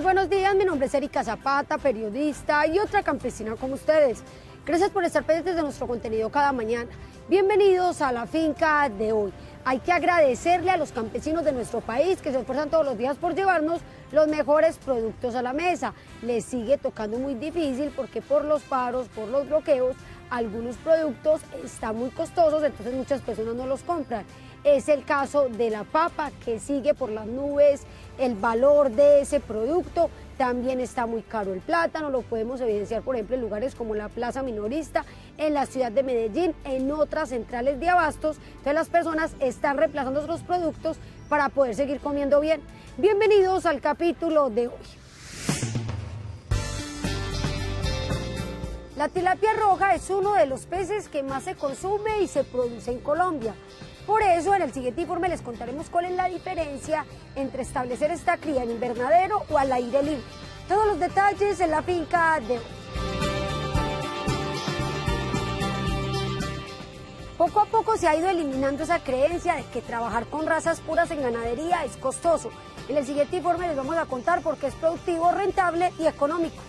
Muy buenos días, mi nombre es Erika Zapata, periodista y otra campesina como ustedes. Gracias por estar pendientes de nuestro contenido cada mañana. Bienvenidos a la finca de hoy. Hay que agradecerle a los campesinos de nuestro país que se esfuerzan todos los días por llevarnos los mejores productos a la mesa. Les sigue tocando muy difícil porque por los paros, por los bloqueos, algunos productos están muy costosos, entonces muchas personas no los compran. Es el caso de la papa, que sigue por las nubes, el valor de ese producto, también está muy caro el plátano, lo podemos evidenciar por ejemplo en lugares como la Plaza Minorista, en la ciudad de Medellín, en otras centrales de abastos, entonces las personas están reemplazando otros productos para poder seguir comiendo bien. Bienvenidos al capítulo de hoy. La tilapia roja es uno de los peces que más se consume y se produce en Colombia. Por eso, en el siguiente informe les contaremos cuál es la diferencia entre establecer esta cría en invernadero o al aire libre. Todos los detalles en la finca de hoy. Poco a poco se ha ido eliminando esa creencia de que trabajar con razas puras en ganadería es costoso. En el siguiente informe les vamos a contar por qué es productivo, rentable y económico.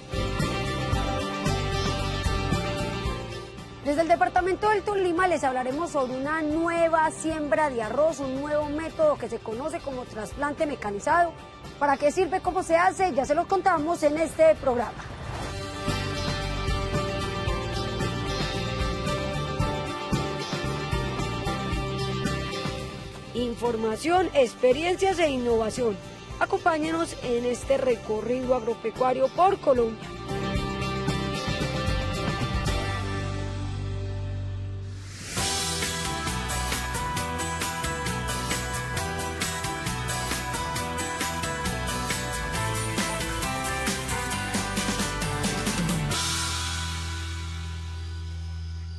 Desde el departamento del Tolima les hablaremos sobre una nueva siembra de arroz, un nuevo método que se conoce como trasplante mecanizado. ¿Para qué sirve? ¿Cómo se hace? Ya se los contamos en este programa. Información, experiencias e innovación. Acompáñenos en este recorrido agropecuario por Colombia.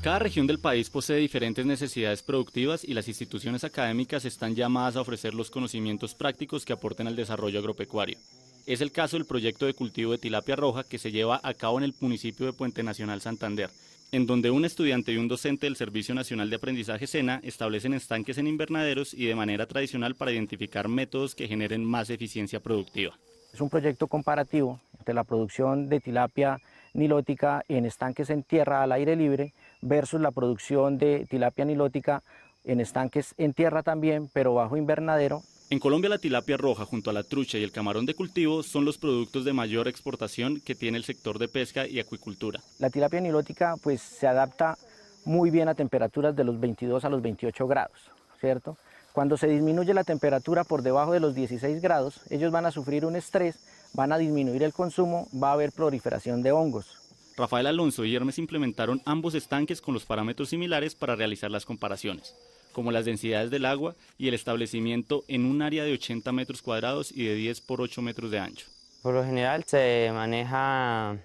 Cada región del país posee diferentes necesidades productivas y las instituciones académicas están llamadas a ofrecer los conocimientos prácticos que aporten al desarrollo agropecuario. Es el caso del proyecto de cultivo de tilapia roja que se lleva a cabo en el municipio de Puente Nacional Santander, en donde un estudiante y un docente del Servicio Nacional de Aprendizaje SENA establecen estanques en invernaderos y de manera tradicional para identificar métodos que generen más eficiencia productiva. Es un proyecto comparativo entre la producción de tilapia nilótica en estanques en tierra al aire libre versus la producción de tilapia nilótica en estanques en tierra también, pero bajo invernadero. En Colombia la tilapia roja junto a la trucha y el camarón de cultivo son los productos de mayor exportación que tiene el sector de pesca y acuicultura. La tilapia nilótica pues se adapta muy bien a temperaturas de los 22 a los 28 grados, ¿cierto? Cuando se disminuye la temperatura por debajo de los 16 grados, ellos van a sufrir un estrés, van a disminuir el consumo, va a haber proliferación de hongos. Rafael Alonso y Hermes implementaron ambos estanques con los parámetros similares para realizar las comparaciones, como las densidades del agua y el establecimiento en un área de 80 metros cuadrados y de 10 por 8 metros de ancho. Por lo general se maneja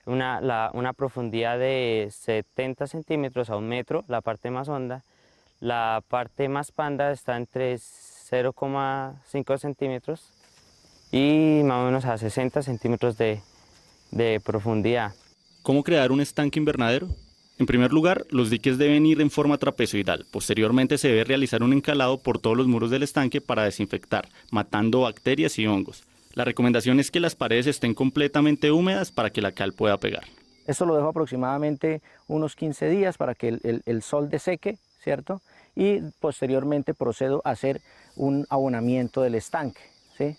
una profundidad de 70 centímetros a 1 metro, la parte más honda. La parte más panda está entre 0,5 centímetros y más o menos a 60 centímetros de profundidad. ¿Cómo crear un estanque invernadero? En primer lugar, los diques deben ir en forma trapezoidal. Posteriormente se debe realizar un encalado por todos los muros del estanque para desinfectar, matando bacterias y hongos. La recomendación es que las paredes estén completamente húmedas para que la cal pueda pegar. Esto lo dejo aproximadamente unos 15 días para que el sol deseque, ¿cierto? Y posteriormente procedo a hacer un abonamiento del estanque, ¿sí?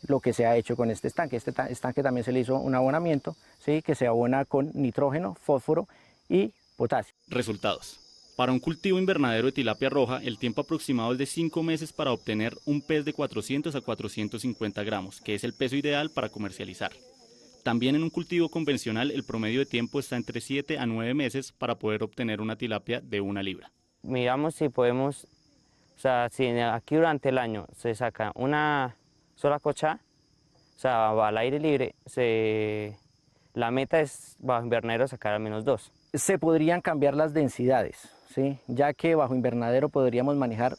Lo que se ha hecho con este estanque. Este estanque también se le hizo un abonamiento, ¿sí? Que se abona con nitrógeno, fósforo y potasio. Resultados. Para un cultivo invernadero de tilapia roja, el tiempo aproximado es de 5 meses para obtener un pez de 400 a 450 gramos, que es el peso ideal para comercializar. También en un cultivo convencional, el promedio de tiempo está entre 7 a 9 meses para poder obtener una tilapia de 1 libra. Miramos si podemos, o sea, si aquí durante el año se saca una sola cocha, o sea, al aire libre, la meta es bajo invernadero sacar al menos 2. Se podrían cambiar las densidades, ¿sí? Ya que bajo invernadero podríamos manejar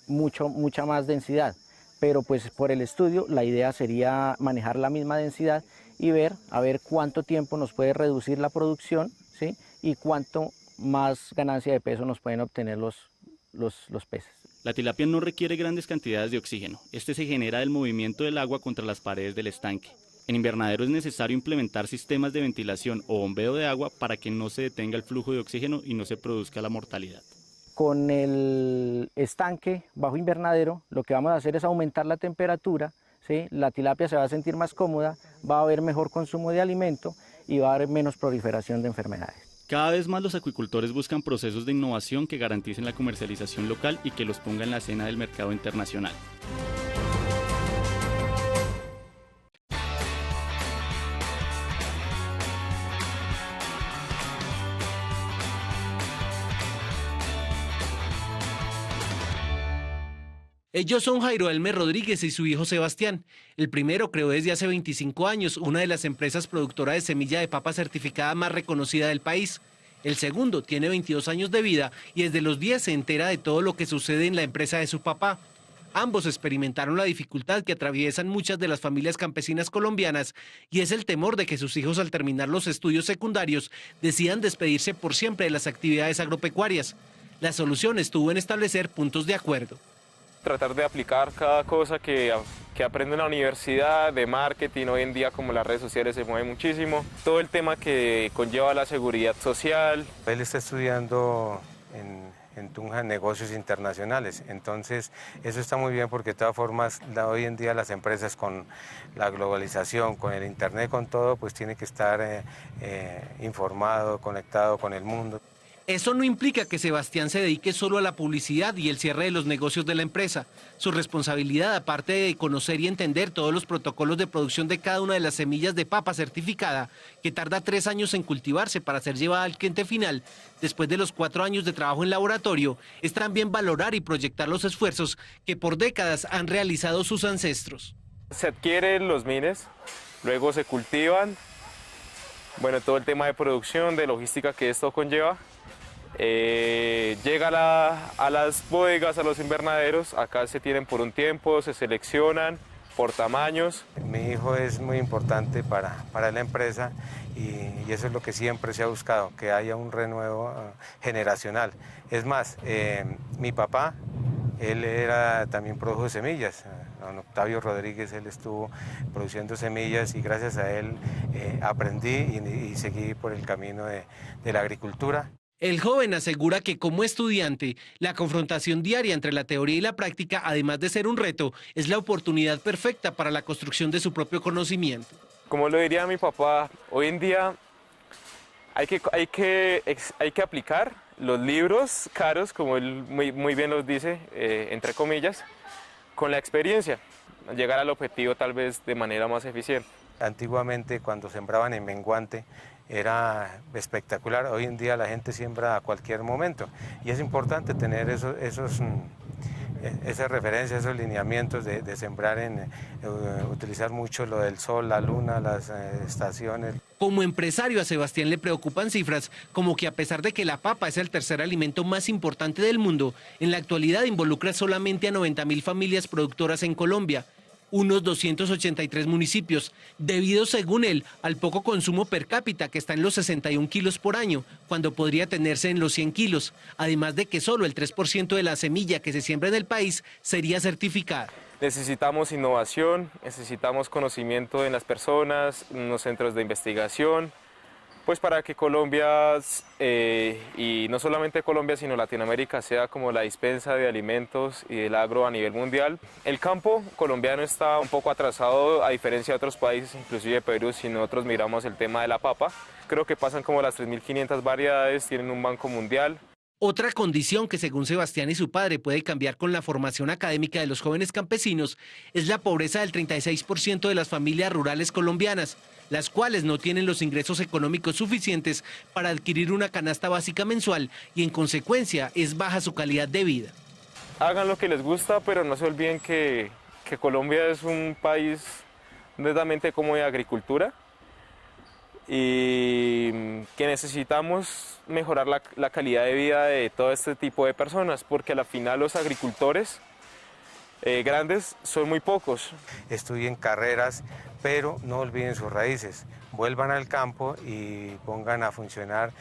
mucha más densidad, pero pues por el estudio la idea sería manejar la misma densidad y ver a ver cuánto tiempo nos puede reducir la producción, ¿sí? Y cuánto más ganancia de peso nos pueden obtener los peces. La tilapia no requiere grandes cantidades de oxígeno. Este se genera del movimiento del agua contra las paredes del estanque. En invernadero es necesario implementar sistemas de ventilación o bombeo de agua para que no se detenga el flujo de oxígeno y no se produzca la mortalidad. Con el estanque bajo invernadero lo que vamos a hacer es aumentar la temperatura, ¿sí? La tilapia se va a sentir más cómoda, va a haber mejor consumo de alimento y va a haber menos proliferación de enfermedades. Cada vez más los acuicultores buscan procesos de innovación que garanticen la comercialización local y que los pongan en la escena del mercado internacional. Ellos son Jairo Elmer Rodríguez y su hijo Sebastián. El primero creó desde hace 25 años una de las empresas productoras de semilla de papa certificada más reconocida del país. El segundo tiene 22 años de vida y desde los 10 se entera de todo lo que sucede en la empresa de su papá. Ambos experimentaron la dificultad que atraviesan muchas de las familias campesinas colombianas y es el temor de que sus hijos al terminar los estudios secundarios decidan despedirse por siempre de las actividades agropecuarias. La solución estuvo en establecer puntos de acuerdo. Tratar de aplicar cada cosa que aprendo en la universidad, de marketing, hoy en día como las redes sociales se mueven muchísimo, todo el tema que conlleva la seguridad social. Él está estudiando en Tunja negocios internacionales, entonces eso está muy bien porque de todas formas hoy en día las empresas con la globalización, con el internet, con todo, pues tiene que estar informado, conectado con el mundo. Eso no implica que Sebastián se dedique solo a la publicidad y el cierre de los negocios de la empresa. Su responsabilidad, aparte de conocer y entender todos los protocolos de producción de cada una de las semillas de papa certificada, que tarda 3 años en cultivarse para ser llevada al cliente final, después de los 4 años de trabajo en laboratorio, es también valorar y proyectar los esfuerzos que por décadas han realizado sus ancestros. Se adquieren los mines, luego se cultivan, bueno, todo el tema de producción, de logística que esto conlleva. Llega a las bodegas, a los invernaderos, acá se tienen por un tiempo, se seleccionan por tamaños. Mi hijo es muy importante para la empresa y eso es lo que siempre se ha buscado, que haya un renuevo generacional. Es más, mi papá, él también produjo semillas, don Octavio Rodríguez, él estuvo produciendo semillas y gracias a él aprendí y seguí por el camino de la agricultura. El joven asegura que como estudiante, la confrontación diaria entre la teoría y la práctica, además de ser un reto, es la oportunidad perfecta para la construcción de su propio conocimiento. Como lo diría mi papá, hoy en día hay que aplicar los libros caros, como él muy bien los dice, entre comillas, con la experiencia, llegar al objetivo tal vez de manera más eficiente. Antiguamente cuando sembraban en menguante era espectacular, hoy en día la gente siembra a cualquier momento y es importante tener esas referencias, esos lineamientos de sembrar, utilizar mucho lo del sol, la luna, las estaciones. Como empresario a Sebastián le preocupan cifras como que a pesar de que la papa es el tercer alimento más importante del mundo, en la actualidad involucra solamente a 90.000 familias productoras en Colombia, unos 283 municipios, debido, según él, al poco consumo per cápita que está en los 61 kilos por año, cuando podría tenerse en los 100 kilos, además de que solo el 3% de la semilla que se siembra en el país sería certificada. Necesitamos innovación, necesitamos conocimiento en las personas, en los centros de investigación, pues para que Colombia, y no solamente Colombia, sino Latinoamérica, sea como la dispensa de alimentos y del agro a nivel mundial. El campo colombiano está un poco atrasado, a diferencia de otros países, inclusive Perú, si nosotros miramos el tema de la papa. Creo que pasan como las 3.500 variedades, tienen un banco mundial. Otra condición que según Sebastián y su padre puede cambiar con la formación académica de los jóvenes campesinos es la pobreza del 36% de las familias rurales colombianas, las cuales no tienen los ingresos económicos suficientes para adquirir una canasta básica mensual y en consecuencia es baja su calidad de vida. Hagan lo que les gusta, pero no se olviden que Colombia es un país netamente como de agricultura y que necesitamos mejorar la calidad de vida de todo este tipo de personas, porque a la final los agricultores grandes son muy pocos. Estudien carreras, pero no olviden sus raíces. vuelvan al campo y pongan a funcionar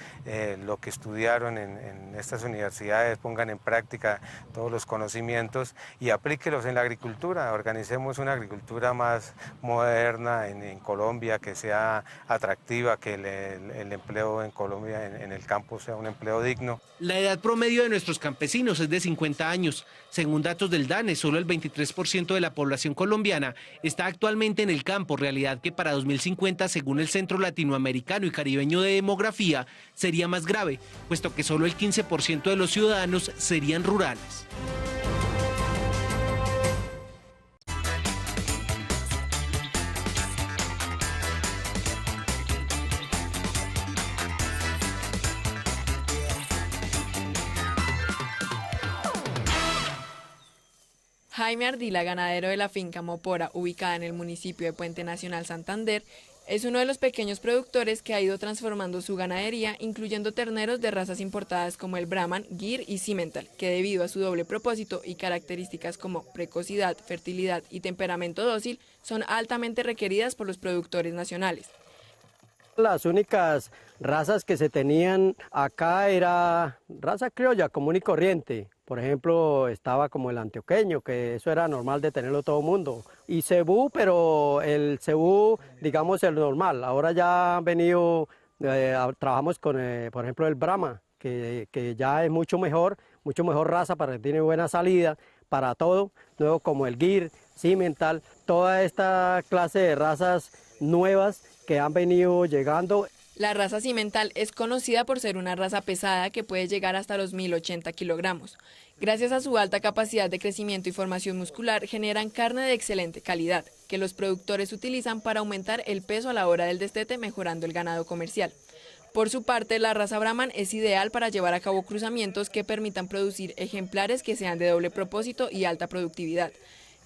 lo que estudiaron en estas universidades, pongan en práctica todos los conocimientos y aplíquelos en la agricultura. Organicemos una agricultura más moderna en Colombia, que sea atractiva, que el empleo en Colombia, en el campo, sea un empleo digno. La edad promedio de nuestros campesinos es de 50 años. Según datos del DANE, solo el 23% de la población colombiana está actualmente en el campo, realidad que para 2050, según el Centro Latinoamericano y Caribeño de Demografía, sería más grave, puesto que solo el 15% de los ciudadanos serían rurales. Jaime Ardila, ganadero de la finca Mopora, ubicada en el municipio de Puente Nacional Santander, es uno de los pequeños productores que ha ido transformando su ganadería, incluyendo terneros de razas importadas como el Brahman, Gir y Simmental, que debido a su doble propósito y características como precocidad, fertilidad y temperamento dócil, son altamente requeridas por los productores nacionales. Las únicas razas que se tenían acá era raza criolla común y corriente. Por ejemplo, estaba como el antioqueño, que eso era normal de tenerlo todo el mundo. Y cebú, pero el cebú, digamos, el normal. Ahora ya han venido, trabajamos con, por ejemplo, el Brahma, que ya es mucho mejor raza, para que tiene buena salida para todo. Luego como el Gir, Simmental, toda esta clase de razas nuevas que han venido llegando. La raza Simmental es conocida por ser una raza pesada que puede llegar hasta los 1080 kilogramos. Gracias a su alta capacidad de crecimiento y formación muscular, generan carne de excelente calidad, que los productores utilizan para aumentar el peso a la hora del destete, mejorando el ganado comercial. Por su parte, la raza Brahman es ideal para llevar a cabo cruzamientos que permitan producir ejemplares que sean de doble propósito y alta productividad.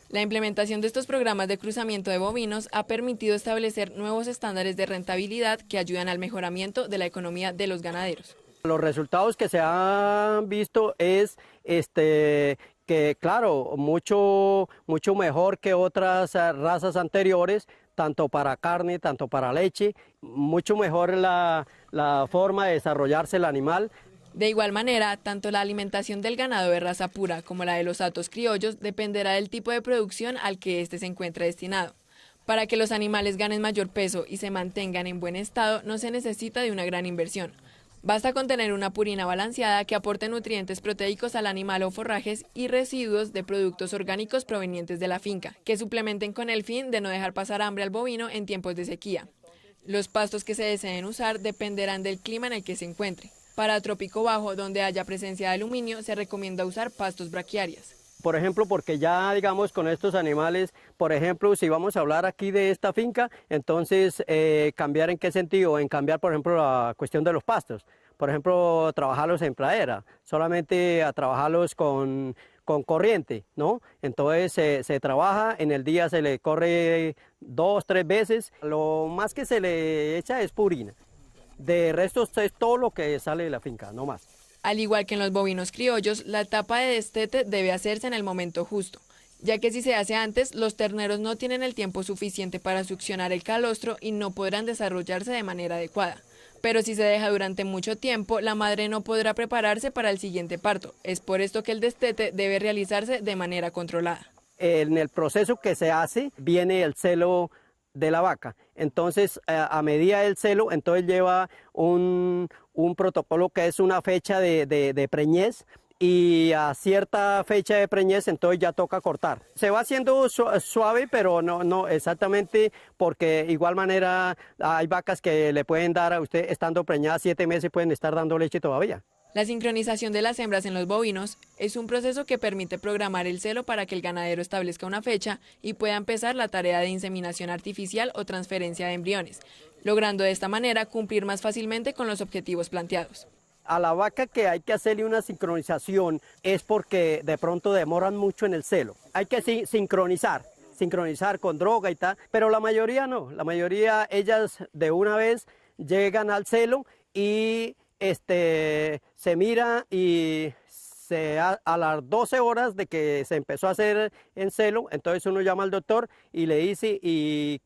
La implementación de estos programas de cruzamiento de bovinos ha permitido establecer nuevos estándares de rentabilidad que ayudan al mejoramiento de la economía de los ganaderos. Los resultados que se han visto es que, claro, mucho mejor que otras razas anteriores, tanto para carne, tanto para leche, mucho mejor la forma de desarrollarse el animal. De igual manera, tanto la alimentación del ganado de raza pura como la de los hatos criollos dependerá del tipo de producción al que éste se encuentre destinado. Para que los animales ganen mayor peso y se mantengan en buen estado, no se necesita de una gran inversión. Basta con tener una purina balanceada que aporte nutrientes proteicos al animal o forrajes y residuos de productos orgánicos provenientes de la finca, que suplementen con el fin de no dejar pasar hambre al bovino en tiempos de sequía. Los pastos que se deseen usar dependerán del clima en el que se encuentre. Para trópico bajo, donde haya presencia de aluminio, se recomienda usar pastos braquiarias. Por ejemplo, porque ya, digamos, con estos animales, por ejemplo, si vamos a hablar aquí de esta finca, entonces, ¿cambiar en qué sentido? En cambiar, por ejemplo, la cuestión de los pastos. Por ejemplo, trabajarlos en pradera, solamente a trabajarlos con corriente, ¿no? Entonces se trabaja, en el día se le corre 2, 3 veces. Lo más que se le echa es purina. De resto es todo lo que sale de la finca, no más. Al igual que en los bovinos criollos, la etapa de destete debe hacerse en el momento justo, ya que si se hace antes, los terneros no tienen el tiempo suficiente para succionar el calostro y no podrán desarrollarse de manera adecuada. Pero si se deja durante mucho tiempo, la madre no podrá prepararse para el siguiente parto. Es por esto que el destete debe realizarse de manera controlada. En el proceso que se hace, viene el celo de la vaca. Entonces, a medida del celo, entonces lleva un protocolo que es una fecha de preñez, y a cierta fecha de preñez entonces ya toca cortar. Se va haciendo suave, pero no exactamente, porque igual manera hay vacas que le pueden dar a usted, estando preñadas 7 meses, pueden estar dando leche todavía. La sincronización de las hembras en los bovinos es un proceso que permite programar el celo para que el ganadero establezca una fecha y pueda empezar la tarea de inseminación artificial o transferencia de embriones, logrando de esta manera cumplir más fácilmente con los objetivos planteados. A la vaca que hay que hacerle una sincronización es porque de pronto demoran mucho en el celo. Hay que sincronizar con droga y tal, pero la mayoría no. La mayoría, ellas de una vez llegan al celo y se mira, y a las 12 horas de que se empezó a hacer en celo, entonces uno llama al doctor y le dice y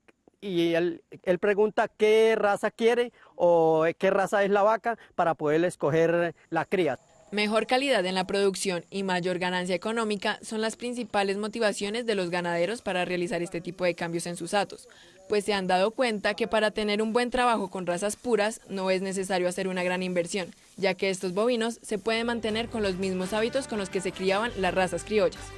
y él pregunta qué raza quiere o qué raza es la vaca para poder escoger la cría. Mejor calidad en la producción y mayor ganancia económica son las principales motivaciones de los ganaderos para realizar este tipo de cambios en sus hatos, pues se han dado cuenta que para tener un buen trabajo con razas puras no es necesario hacer una gran inversión, ya que estos bovinos se pueden mantener con los mismos hábitos con los que se criaban las razas criollas.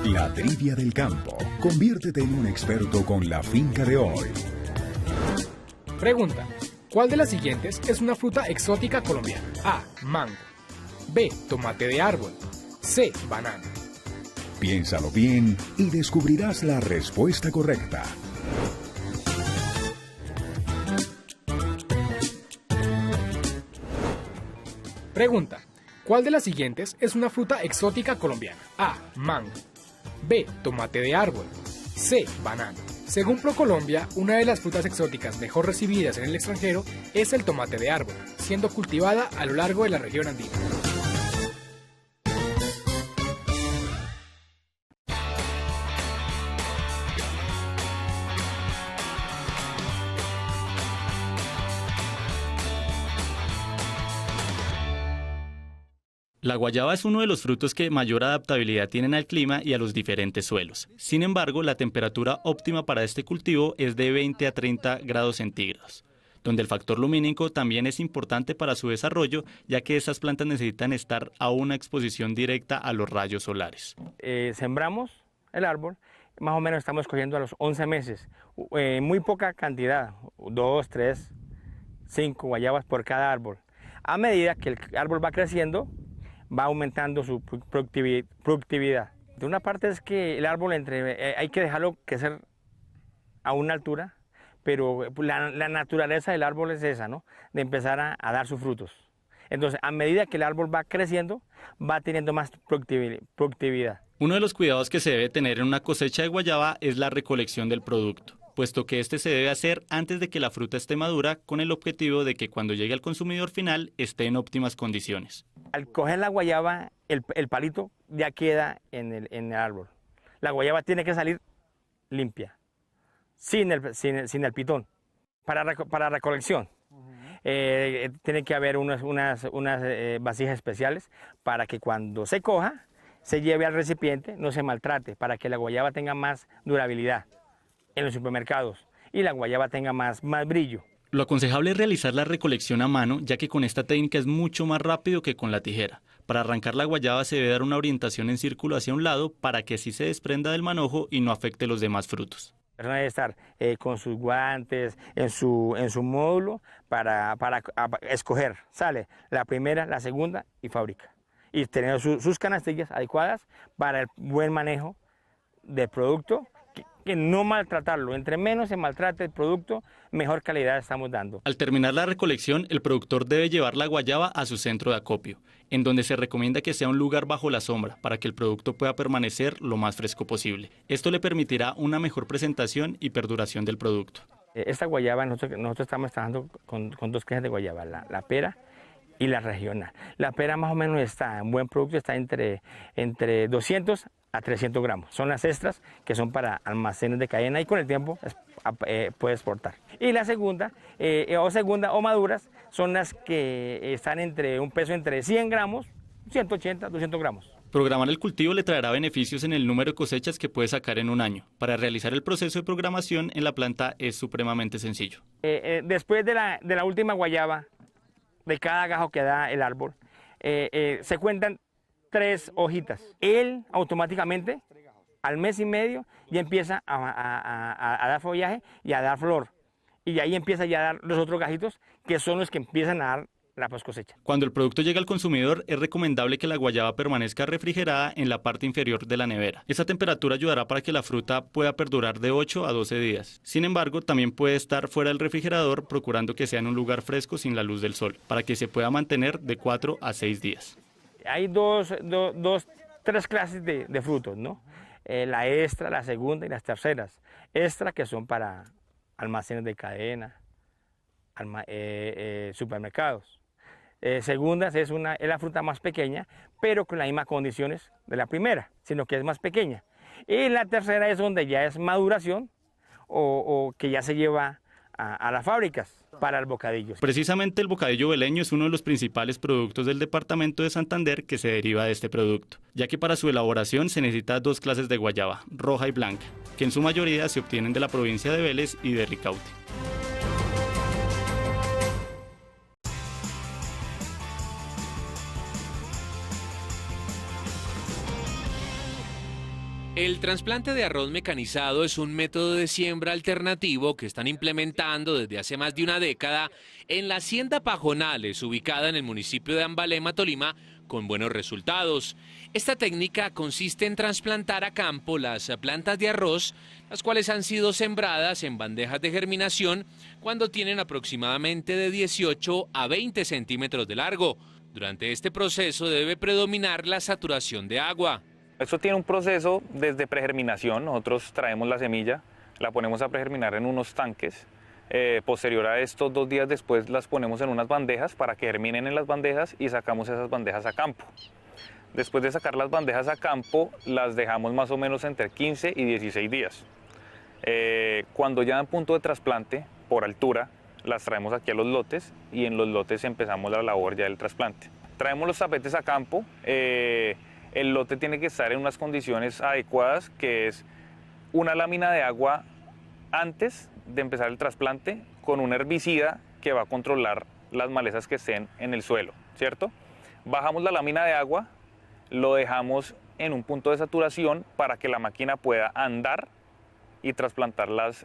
La trivia del campo. Conviértete en un experto con la finca de hoy. Pregunta: ¿cuál de las siguientes es una fruta exótica colombiana? A. Mango. B. Tomate de árbol. C. Banano. Piénsalo bien y descubrirás la respuesta correcta. Pregunta: ¿cuál de las siguientes es una fruta exótica colombiana? A. Mango. B. Tomate de árbol. C. Banano. Según ProColombia, una de las frutas exóticas mejor recibidas en el extranjero es el tomate de árbol, siendo cultivada a lo largo de la región andina. La guayaba es uno de los frutos que mayor adaptabilidad tienen al clima y a los diferentes suelos. Sin embargo, la temperatura óptima para este cultivo es de 20 a 30 grados centígrados, donde el factor lumínico también es importante para su desarrollo, ya que estas plantas necesitan estar a una exposición directa a los rayos solares. Sembramos el árbol, más o menos estamos cogiendo a los 11 meses, muy poca cantidad, 2, 3, 5 guayabas por cada árbol. A medida que el árbol va creciendo, va aumentando su productividad. De una parte es que el árbol hay que dejarlo crecer a una altura, pero la naturaleza del árbol es esa, ¿no? De empezar a dar sus frutos. Entonces, a medida que el árbol va creciendo, va teniendo más productividad. Uno de los cuidados que se debe tener en una cosecha de guayaba es la recolección del producto, puesto que este se debe hacer antes de que la fruta esté madura, con el objetivo de que cuando llegue al consumidor final esté en óptimas condiciones. Al coger la guayaba, el palito ya queda en el árbol. La guayaba tiene que salir limpia, sin el pitón. Para recolección, tiene que haber unas vasijas especiales para que cuando se coja, se lleve al recipiente, no se maltrate, para que la guayaba tenga más durabilidad en los supermercados y la guayaba tenga más brillo. Lo aconsejable es realizar la recolección a mano, ya que con esta técnica es mucho más rápido que con la tijera. Para arrancar la guayaba se debe dar una orientación en círculo hacia un lado para que así se desprenda del manojo y no afecte los demás frutos. La persona debe estar con sus guantes, en su módulo para escoger. Sale la primera, la segunda y fabrica. Y tener sus canastillas adecuadas para el buen manejo del producto, que no maltratarlo. Entre menos se maltrate el producto, mejor calidad estamos dando. Al terminar la recolección, el productor debe llevar la guayaba a su centro de acopio, en donde se recomienda que sea un lugar bajo la sombra para que el producto pueda permanecer lo más fresco posible. Esto le permitirá una mejor presentación y perduración del producto. Esta guayaba, nosotros estamos trabajando con dos clases de guayaba, la pera y la regional. La pera más o menos está, en buen producto, está entre 200 a 300 gramos. Son las extras que son para almacenes de cadena y con el tiempo puede exportar. Y la segunda o maduras son las que están entre un peso entre 100 gramos, 180, 200 gramos. Programar el cultivo le traerá beneficios en el número de cosechas que puede sacar en un año. Para realizar el proceso de programación en la planta es supremamente sencillo. Después de la última guayaba, de cada gajo que da el árbol, se cuentan 3 hojitas. Él automáticamente, al mes y medio, ya empieza a dar follaje y a dar flor. Y ahí empieza ya a dar los otros gajitos, que son los que empiezan a dar la post cosecha. Cuando el producto llega al consumidor, es recomendable que la guayaba permanezca refrigerada en la parte inferior de la nevera. Esa temperatura ayudará para que la fruta pueda perdurar de 8 a 12 días. Sin embargo, también puede estar fuera del refrigerador, procurando que sea en un lugar fresco sin la luz del sol, para que se pueda mantener de 4 a 6 días. Hay tres clases de frutos, ¿no? La extra, la segunda y las terceras. Extra, que son para almacenes de cadena, supermercados. Segundas es la fruta más pequeña, pero con las mismas condiciones de la primera, sino que es más pequeña. Y la tercera es donde ya es maduración o que ya se lleva a las fábricas para el bocadillo. Precisamente el bocadillo veleño es uno de los principales productos del departamento de Santander que se deriva de este producto, ya que para su elaboración se necesita 2 clases de guayaba, roja y blanca, que en su mayoría se obtienen de la provincia de Vélez y de Ricaute. El trasplante de arroz mecanizado es un método de siembra alternativo que están implementando desde hace más de una década en la hacienda Pajonales, ubicada en el municipio de Ambalema, Tolima, con buenos resultados. Esta técnica consiste en trasplantar a campo las plantas de arroz, las cuales han sido sembradas en bandejas de germinación cuando tienen aproximadamente de 18 a 20 centímetros de largo. Durante este proceso debe predominar la saturación de agua. Esto tiene un proceso desde pregerminación. Nosotros traemos la semilla, la ponemos a pregerminar en unos tanques. Posterior a esto, 2 días después las ponemos en unas bandejas para que germinen en las bandejas y sacamos esas bandejas a campo. Después de sacar las bandejas a campo, las dejamos más o menos entre 15 y 16 días. Cuando ya en punto de trasplante, por altura, las traemos aquí a los lotes y en los lotes empezamos la labor ya del trasplante. Traemos los tapetes a campo. El lote tiene que estar en unas condiciones adecuadas, que es una lámina de agua antes de empezar el trasplante con un herbicida que va a controlar las malezas que estén en el suelo, ¿cierto? Bajamos la lámina de agua, lo dejamos en un punto de saturación para que la máquina pueda andar y trasplantar las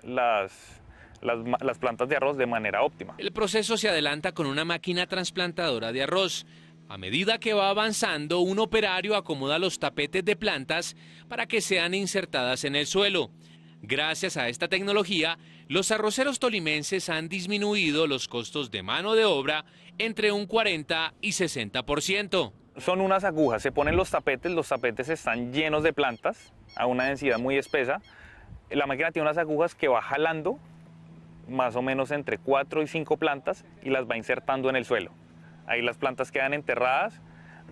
plantas de arroz de manera óptima. El proceso se adelanta con una máquina trasplantadora de arroz. A medida que va avanzando, un operario acomoda los tapetes de plantas para que sean insertadas en el suelo. Gracias a esta tecnología, los arroceros tolimenses han disminuido los costos de mano de obra entre un 40 y 60%. Son unas agujas, se ponen los tapetes están llenos de plantas a una densidad muy espesa. La máquina tiene unas agujas que va jalando más o menos entre 4 y 5 plantas y las va insertando en el suelo. Ahí las plantas quedan enterradas,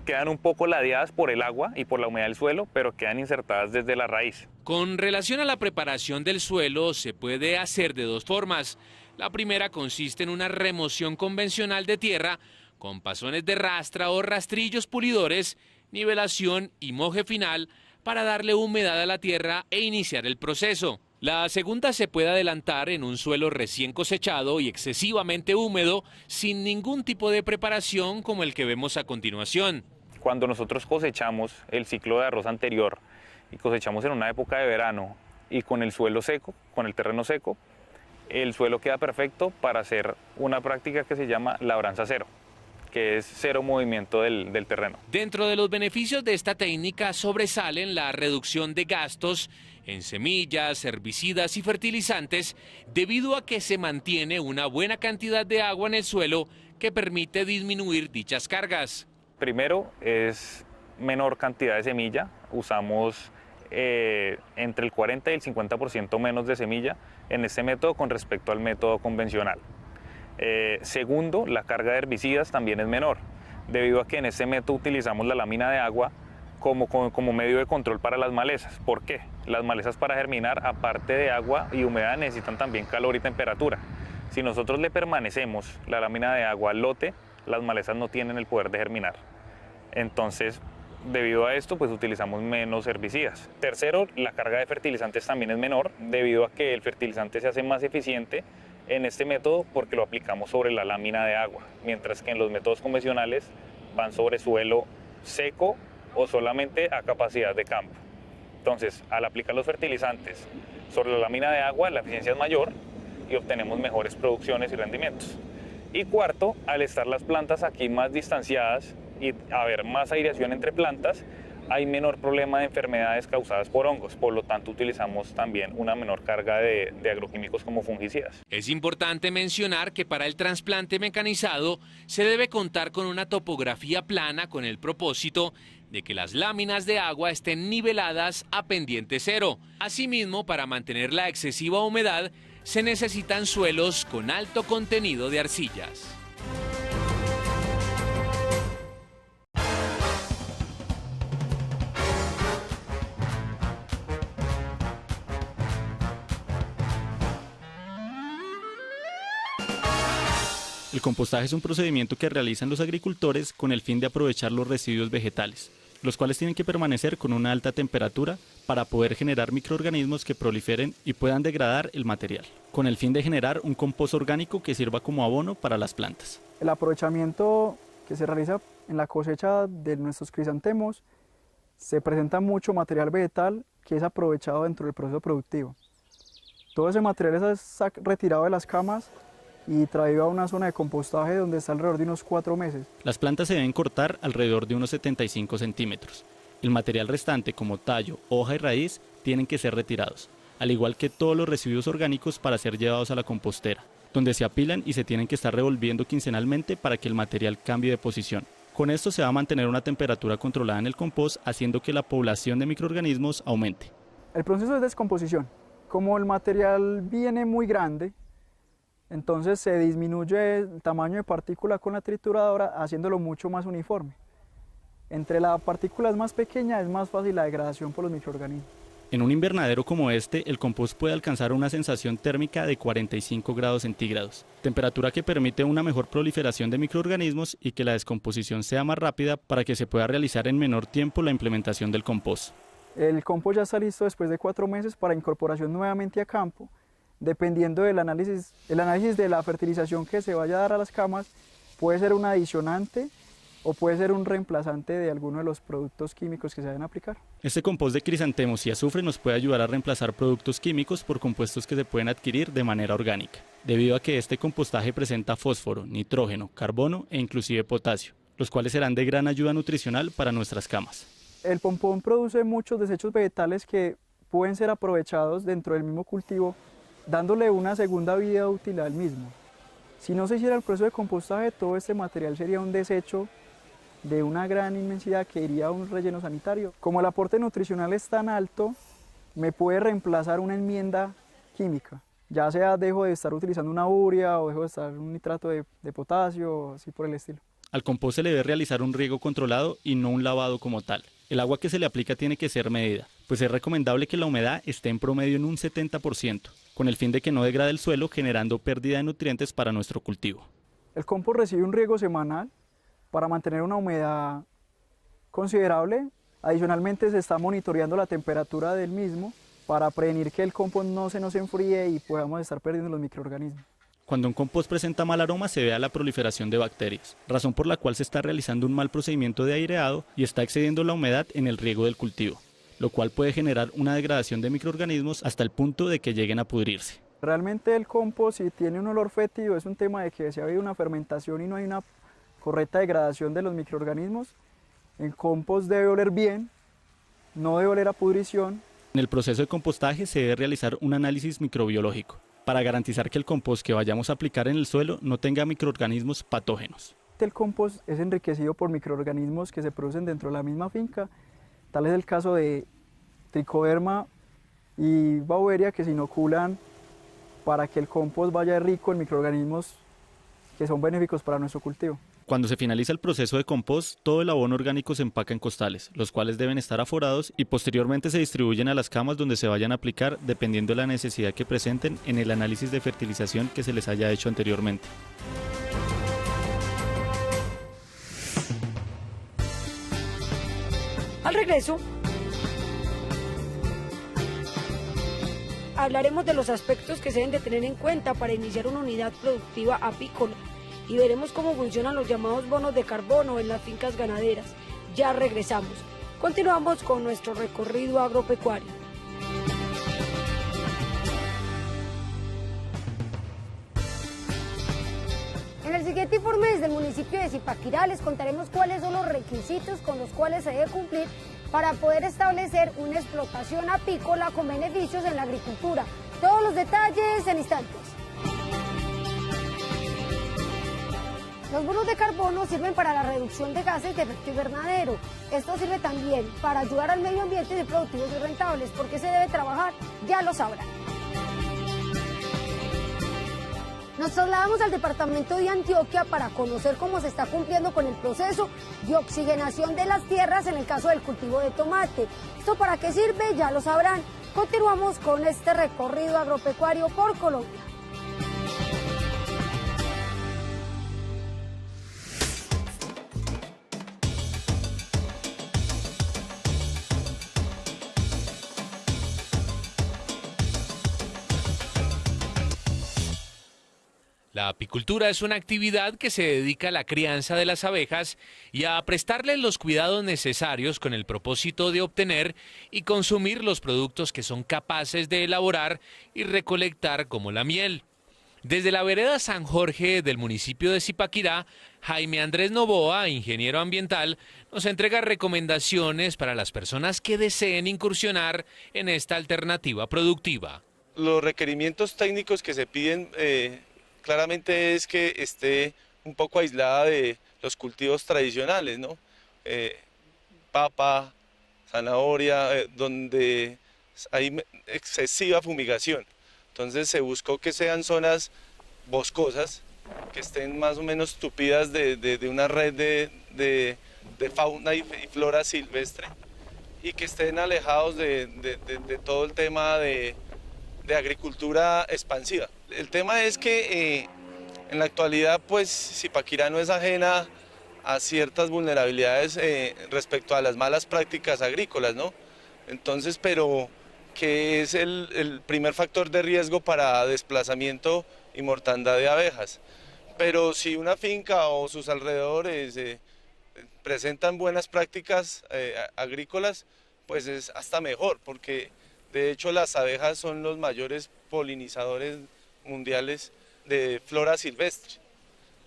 quedan un poco ladeadas por el agua y por la humedad del suelo, pero quedan insertadas desde la raíz. Con relación a la preparación del suelo, se puede hacer de 2 formas. La primera consiste en una remoción convencional de tierra con pasones de rastra o rastrillos pulidores, nivelación y moje final para darle humedad a la tierra e iniciar el proceso. La segunda se puede adelantar en un suelo recién cosechado y excesivamente húmedo, sin ningún tipo de preparación como el que vemos a continuación. Cuando nosotros cosechamos el ciclo de arroz anterior y cosechamos en una época de verano y con el suelo seco, con el terreno seco, el suelo queda perfecto para hacer una práctica que se llama labranza cero, que es cero movimiento del terreno. Dentro de los beneficios de esta técnica sobresalen la reducción de gastos en semillas, herbicidas y fertilizantes, debido a que se mantiene una buena cantidad de agua en el suelo que permite disminuir dichas cargas. Primero es menor cantidad de semilla, usamos entre el 40 y el 50% menos de semilla en este método con respecto al método convencional. Segundo, la carga de herbicidas también es menor, debido a que en este método utilizamos la lámina de agua como medio de control para las malezas. ¿Por qué? Las malezas para germinar, aparte de agua y humedad, necesitan también calor y temperatura. Si nosotros le permanecemos la lámina de agua al lote, las malezas no tienen el poder de germinar. Entonces, debido a esto, pues utilizamos menos herbicidas. Tercero, la carga de fertilizantes también es menor, debido a que el fertilizante se hace más eficiente en este método porque lo aplicamos sobre la lámina de agua, mientras que en los métodos convencionales van sobre suelo seco o solamente a capacidad de campo. Entonces, al aplicar los fertilizantes sobre la lámina de agua, la eficiencia es mayor y obtenemos mejores producciones y rendimientos. Y cuarto, al estar las plantas aquí más distanciadas y haber más aireación entre plantas, hay menor problema de enfermedades causadas por hongos, por lo tanto utilizamos también una menor carga de agroquímicos como fungicidas. Es importante mencionar que para el trasplante mecanizado se debe contar con una topografía plana con el propósito de que las láminas de agua estén niveladas a pendiente cero. Asimismo, para mantener la excesiva humedad, se necesitan suelos con alto contenido de arcillas. El compostaje es un procedimiento que realizan los agricultores con el fin de aprovechar los residuos vegetales, los cuales tienen que permanecer con una alta temperatura para poder generar microorganismos que proliferen y puedan degradar el material, con el fin de generar un compost orgánico que sirva como abono para las plantas. El aprovechamiento que se realiza en la cosecha de nuestros crisantemos se presenta mucho material vegetal que es aprovechado dentro del proceso productivo. Todo ese material es retirado de las camas y traído a una zona de compostaje donde está alrededor de unos 4 meses. Las plantas se deben cortar alrededor de unos 75 centímetros. El material restante como tallo, hoja y raíz tienen que ser retirados, al igual que todos los residuos orgánicos para ser llevados a la compostera, donde se apilan y se tienen que estar revolviendo quincenalmente para que el material cambie de posición. Con esto se va a mantener una temperatura controlada en el compost, haciendo que la población de microorganismos aumente. El proceso es descomposición. Como el material viene muy grande, entonces se disminuye el tamaño de partícula con la trituradora, haciéndolo mucho más uniforme. Entre la partícula más pequeña es más fácil la degradación por los microorganismos. En un invernadero como este, el compost puede alcanzar una sensación térmica de 45 grados centígrados, temperatura que permite una mejor proliferación de microorganismos y que la descomposición sea más rápida para que se pueda realizar en menor tiempo la implementación del compost. El compost ya está listo después de 4 meses para incorporación nuevamente a campo. Dependiendo del análisis de la fertilización que se vaya a dar a las camas, puede ser un adicionante o puede ser un reemplazante de alguno de los productos químicos que se vayan a aplicar. Este compost de crisantemos y azufre nos puede ayudar a reemplazar productos químicos por compuestos que se pueden adquirir de manera orgánica, debido a que este compostaje presenta fósforo, nitrógeno, carbono e inclusive potasio, los cuales serán de gran ayuda nutricional para nuestras camas. El pompón produce muchos desechos vegetales que pueden ser aprovechados dentro del mismo cultivo, dándole una segunda vida útil al mismo. Si no se hiciera el proceso de compostaje, todo este material sería un desecho de una gran inmensidad que iría a un relleno sanitario. Como el aporte nutricional es tan alto, me puede reemplazar una enmienda química. Ya sea dejo de estar utilizando una urea o dejo de estar un nitrato de potasio o así por el estilo. Al compost se le debe realizar un riego controlado y no un lavado como tal. El agua que se le aplica tiene que ser medida, pues es recomendable que la humedad esté en promedio en un 70%, con el fin de que no degrade el suelo generando pérdida de nutrientes para nuestro cultivo. El compost recibe un riego semanal para mantener una humedad considerable. Adicionalmente se está monitoreando la temperatura del mismo para prevenir que el compost no se nos enfríe y podamos estar perdiendo los microorganismos. Cuando un compost presenta mal aroma se ve a la proliferación de bacterias, razón por la cual se está realizando un mal procedimiento de aireado y está excediendo la humedad en el riego del cultivo, lo cual puede generar una degradación de microorganismos hasta el punto de que lleguen a pudrirse. Realmente el compost, si tiene un olor fétido, es un tema de que si ha habido una fermentación y no hay una correcta degradación de los microorganismos. El compost debe oler bien, no debe oler a pudrición. En el proceso de compostaje se debe realizar un análisis microbiológico para garantizar que el compost que vayamos a aplicar en el suelo no tenga microorganismos patógenos. El compost es enriquecido por microorganismos que se producen dentro de la misma finca. Tal es el caso de tricoderma y Beauveria, que se inoculan para que el compost vaya rico en microorganismos que son benéficos para nuestro cultivo. Cuando se finaliza el proceso de compost, todo el abono orgánico se empaca en costales, los cuales deben estar aforados y posteriormente se distribuyen a las camas donde se vayan a aplicar dependiendo de la necesidad que presenten en el análisis de fertilización que se les haya hecho anteriormente. Al regreso, hablaremos de los aspectos que se deben de tener en cuenta para iniciar una unidad productiva apícola y veremos cómo funcionan los llamados bonos de carbono en las fincas ganaderas. Ya regresamos. Continuamos con nuestro recorrido agropecuario. En el siguiente informe desde el municipio de Zipaquirá les contaremos cuáles son los requisitos con los cuales se debe cumplir para poder establecer una explotación apícola con beneficios en la agricultura. Todos los detalles en instantes. Los bonos de carbono sirven para la reducción de gases de efecto invernadero. Esto sirve también para ayudar al medio ambiente y ser productivos y rentables. ¿Por qué se debe trabajar? Ya lo sabrán. Nos trasladamos al departamento de Antioquia para conocer cómo se está cumpliendo con el proceso de oxigenación de las tierras en el caso del cultivo de tomate. ¿Esto para qué sirve? Ya lo sabrán. Continuamos con este recorrido agropecuario por Colombia. La apicultura es una actividad que se dedica a la crianza de las abejas y a prestarles los cuidados necesarios con el propósito de obtener y consumir los productos que son capaces de elaborar y recolectar, como la miel. Desde la vereda San Jorge del municipio de Zipaquirá, Jaime Andrés Novoa, ingeniero ambiental, nos entrega recomendaciones para las personas que deseen incursionar en esta alternativa productiva. Los requerimientos técnicos que se piden claramente es que esté un poco aislada de los cultivos tradicionales, ¿no? Papa, zanahoria, donde hay excesiva fumigación. Entonces se buscó que sean zonas boscosas, que estén más o menos tupidas de una red de fauna y flora silvestre y que estén alejados de todo el tema de agricultura expansiva. El tema es que en la actualidad pues Zipaquirá no es ajena a ciertas vulnerabilidades respecto a las malas prácticas agrícolas, ¿no? Entonces, pero que es el primer factor de riesgo para desplazamiento y mortandad de abejas. Pero si una finca o sus alrededores presentan buenas prácticas agrícolas, pues es hasta mejor, porque de hecho las abejas son los mayores polinizadores mundiales de flora silvestre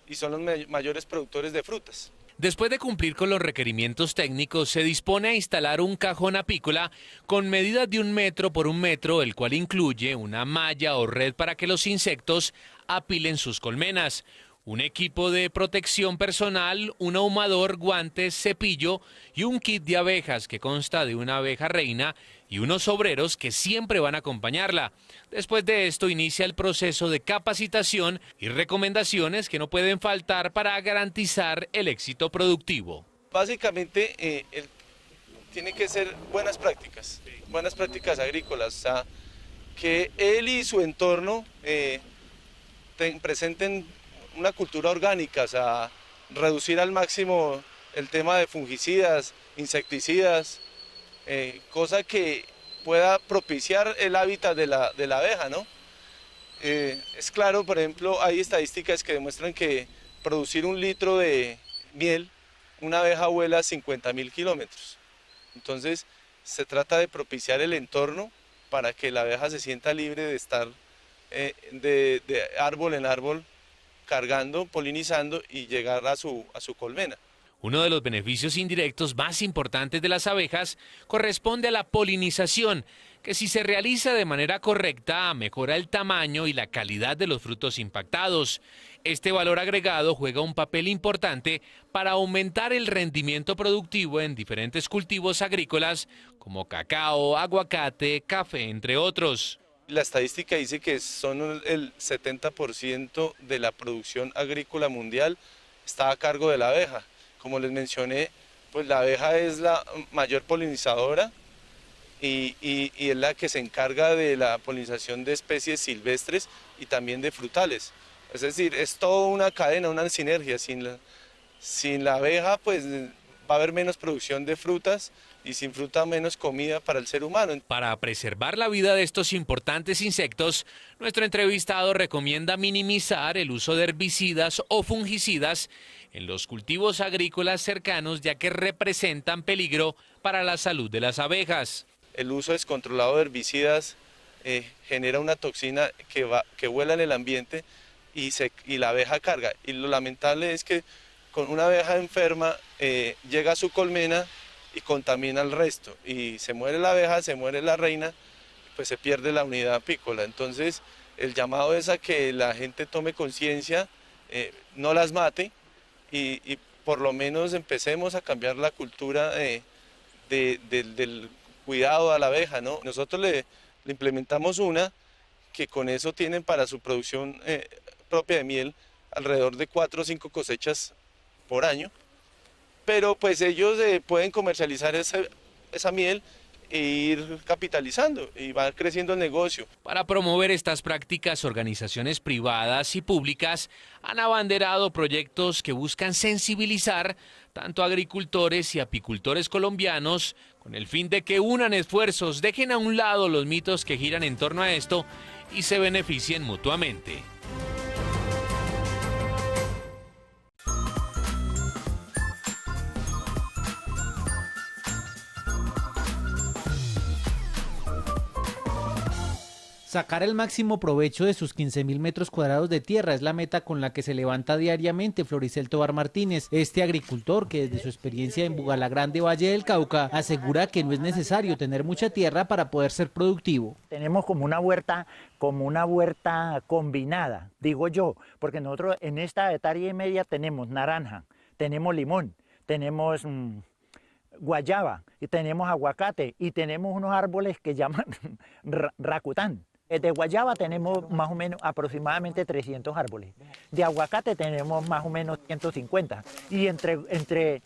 y son los mayores productores de frutas. Después de cumplir con los requerimientos técnicos, se dispone a instalar un cajón apícola con medidas de 1 metro por 1 metro, el cual incluye una malla o red para que los insectos apilen sus colmenas, un equipo de protección personal, un ahumador, guantes, cepillo y un kit de abejas que consta de una abeja reina y unos obreros que siempre van a acompañarla. Después de esto inicia el proceso de capacitación y recomendaciones que no pueden faltar para garantizar el éxito productivo. Básicamente tiene que ser buenas prácticas agrícolas, o sea, que él y su entorno presenten una cultura orgánica, o sea, reducir al máximo el tema de fungicidas, insecticidas, cosa que pueda propiciar el hábitat de la abeja, ¿no? Es claro, por ejemplo, hay estadísticas que demuestran que producir 1 litro de miel, una abeja vuela 50.000 kilómetros. Entonces, se trata de propiciar el entorno para que la abeja se sienta libre de estar de árbol en árbol, cargando, polinizando y llegar a su colmena. Uno de los beneficios indirectos más importantes de las abejas corresponde a la polinización, que si se realiza de manera correcta mejora el tamaño y la calidad de los frutos impactados. Este valor agregado juega un papel importante para aumentar el rendimiento productivo en diferentes cultivos agrícolas como cacao, aguacate, café, entre otros. La estadística dice que son el 70% de la producción agrícola mundial está a cargo de la abeja. Como les mencioné, pues la abeja es la mayor polinizadora y es la que se encarga de la polinización de especies silvestres y también de frutales. Es decir, es toda una cadena, una sinergia. Sin la abeja, pues va a haber menos producción de frutas y sin fruta menos comida para el ser humano. Para preservar la vida de estos importantes insectos, nuestro entrevistado recomienda minimizar el uso de herbicidas o fungicidas en los cultivos agrícolas cercanos, ya que representan peligro para la salud de las abejas. El uso descontrolado de herbicidas genera una toxina que vuela en el ambiente y la abeja carga. Y lo lamentable es que con una abeja enferma llega a su colmena y contamina el resto. Y se muere la abeja, se muere la reina, pues se pierde la unidad apícola. Entonces el llamado es a que la gente tome conciencia, no las mate, y por lo menos empecemos a cambiar la cultura del cuidado a la abeja, ¿no? Nosotros le implementamos una que con eso tienen para su producción propia de miel alrededor de 4 o 5 cosechas por año, pero pues ellos pueden comercializar esa miel e ir capitalizando y va creciendo el negocio. Para promover estas prácticas, organizaciones privadas y públicas han abanderado proyectos que buscan sensibilizar tanto a agricultores y apicultores colombianos con el fin de que unan esfuerzos, dejen a un lado los mitos que giran en torno a esto y se beneficien mutuamente. Sacar el máximo provecho de sus 15.000 metros cuadrados de tierra es la meta con la que se levanta diariamente Floricel Tovar Martínez. Este agricultor, que desde su experiencia en Bugalagrande, Valle del Cauca, asegura que no es necesario tener mucha tierra para poder ser productivo. Tenemos como una huerta combinada, digo yo, porque nosotros en esta hectárea y media tenemos naranja, tenemos limón, tenemos guayaba, y tenemos aguacate y tenemos unos árboles que llaman racután. De guayaba tenemos más o menos aproximadamente 300 árboles. De aguacate tenemos más o menos 150. Y entre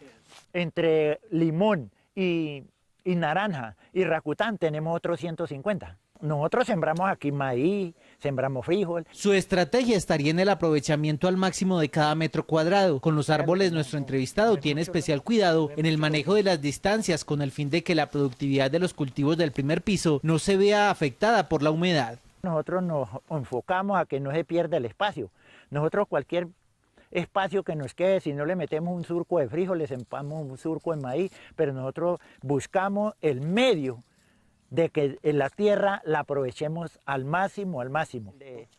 limón y naranja y racután tenemos otros 150. Nosotros sembramos aquí maíz, sembramos frijol. Su estrategia estaría en el aprovechamiento al máximo de cada metro cuadrado. Con los árboles, nuestro entrevistado tiene especial cuidado en el manejo de las distancias con el fin de que la productividad de los cultivos del primer piso no se vea afectada por la humedad. Nosotros nos enfocamos a que no se pierda el espacio. Nosotros cualquier espacio que nos quede, si no le metemos un surco de frijoles, empamos un surco de maíz, pero nosotros buscamos el medio de que en la tierra la aprovechemos al máximo.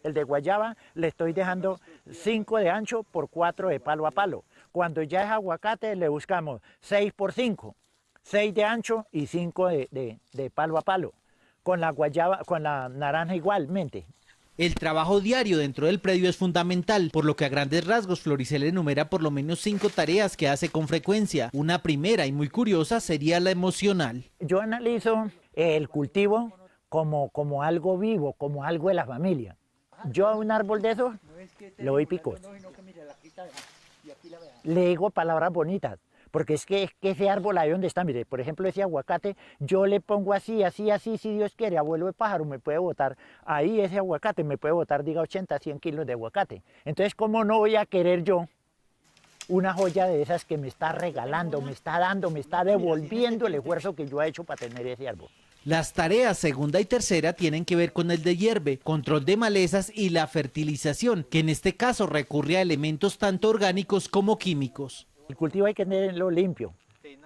El de guayaba le estoy dejando 5 de ancho por 4 de palo a palo. Cuando ya es aguacate le buscamos 6 por 5, 6 de ancho y 5 de palo a palo. Con la guayaba, con la naranja igualmente. El trabajo diario dentro del predio es fundamental, por lo que a grandes rasgos Floricel enumera por lo menos 5 tareas que hace con frecuencia. Una primera y muy curiosa sería la emocional. Yo analizo el cultivo como algo vivo, como algo de la familia. Yo a un árbol de esos le doy picos. Le digo palabras bonitas. Porque es que ese árbol ahí donde está, mire, por ejemplo ese aguacate, yo le pongo así, si Dios quiere, abuelo de pájaro me puede botar, ahí ese aguacate me puede botar, diga 80, 100 kilos de aguacate. Entonces, ¿cómo no voy a querer yo una joya de esas que me está regalando, me está dando, me está devolviendo el esfuerzo que yo he hecho para tener ese árbol? Las tareas segunda y tercera tienen que ver con el deshierve, control de malezas y la fertilización, que en este caso recurre a elementos tanto orgánicos como químicos. El cultivo hay que tenerlo limpio